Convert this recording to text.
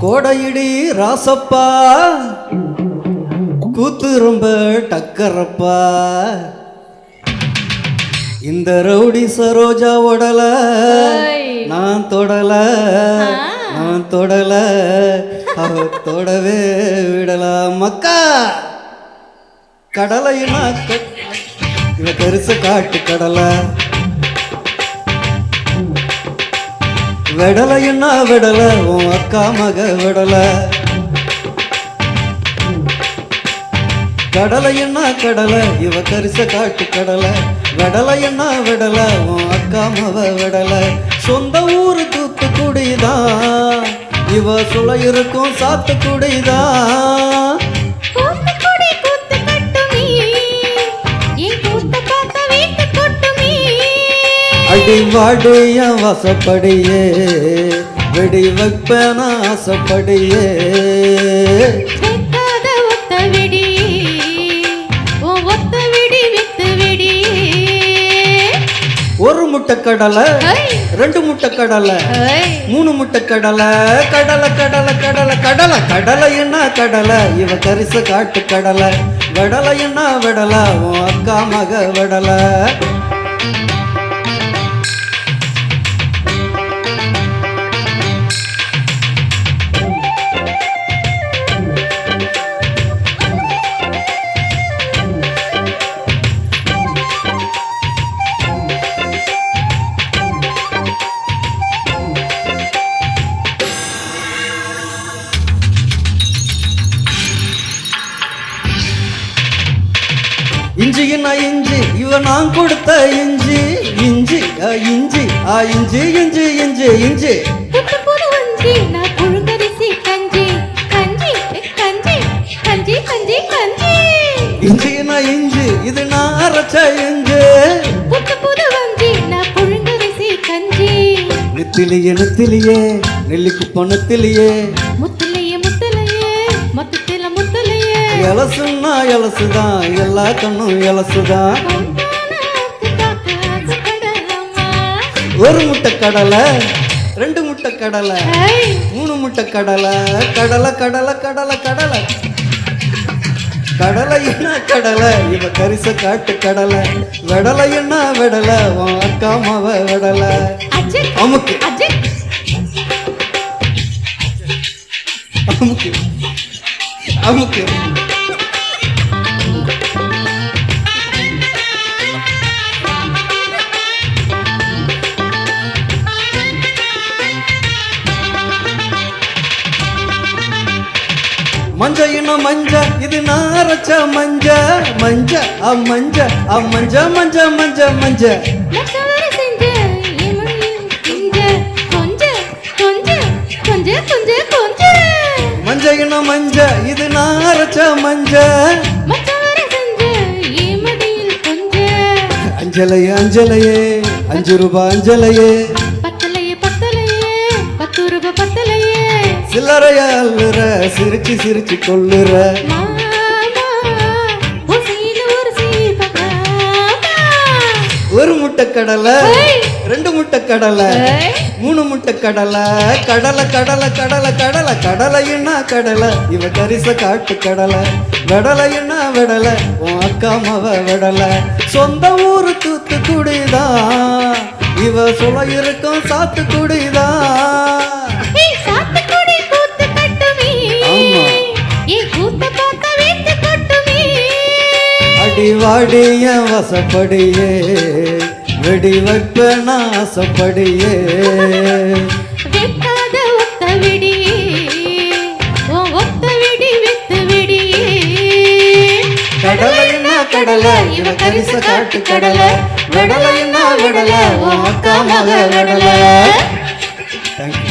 கோடையிடி ராசப்பா கூத்து ரொம்ப டக்கரப்பா இந்த ரவுடி சரோஜா உடல நான் தொடல அவ தொடவே விடலாம் மக்கா கடலையினா இவ பெருசு காட்டு கடலை விடலைன்னா விடல உன் அக்கா மக விடல கடலைன்னா கடலை இவ கரிச காட்டு கடலை விடலைன்னா விடல உன் அக்கா மவ விடல சொந்த ஊரு தூத்துக்குடிதான் இவ சுள இருக்கும் சாத்துக்குடிதான் அடி வாடி என் வசப்படியே வெடி வைப்பேன ஆசப்படியே ஒரு முட்டை கடலை ரெண்டு முட்டை கடலை மூணு முட்டை கடலை கடலை கடலை கடலை கடலை கடலைன்னா கடலை இவ கரிச காட்டு கடலை விடலைன்னா விடல உன் அக்கா மக விடல இஞ்சின்னா இஞ்சி இவ நான் கொடுத்த இஞ்சி இஞ்சி இஞ்சி இஞ்சி இஞ்சி இஞ்சி இஞ்சி இஞ்சின்னா இஞ்சி இது நான் அரைச்ச இஞ்சி நெத்திலியே நெத்திலியே நெல்லிக்கு பொண்ணத்திலியே எலசுன்னா எலசுதான் எல்லா கண்ணும் எலசுதான் ஒரு முட்டை கடலை ரெண்டு முட்டை கடலை மூணு முட்டை கடலை கடலை கடலை கடலை கடலை கடலைன்னா கடலை இவ கரிச காட்டு கடலை விடலைன்னா விடல உன் அக்கா மவ விடல அமுக்கு அமுக்கு அமுக்கு மஞ்சையின மஞ்ச இது நாரச்ச மஞ்ச மஞ்ச மஞ்ச மஞ்ச மஞ்ச மஞ்ச மஞ்ச மஞ்சையின மஞ்ச இது நாரச்ச மஞ்ச அஞ்சலையே அஞ்சலையே 5 ரூபாய் அஞ்சலையே சில்லறைய அல்லுற சிரிச்சு சிரிச்சு கொள்ளுற ஒரு முட்டை கடலை ரெண்டு முட்டை கடலை மூணு முட்டை கடலை கடலை கடலை கடலை கடலை கடலைன்னா கடலை இவ கரிச காட்டு கடலை விடலைன்னா விடல உன் அக்கா மவ விடல சொந்த ஊரு தூத்துக்குடிதான் இவ சுள இருக்கும் சாத்துக்குடிதான் அடி வாடி என் வசப்படியே வெடி வைப்பேன ஆசப்படியே கடலைன்னா கடலை இவ கரிச காட்டு கடலை விடலைன்னா விடல உன் அக்கா மக விடல. தேங்க்யூ.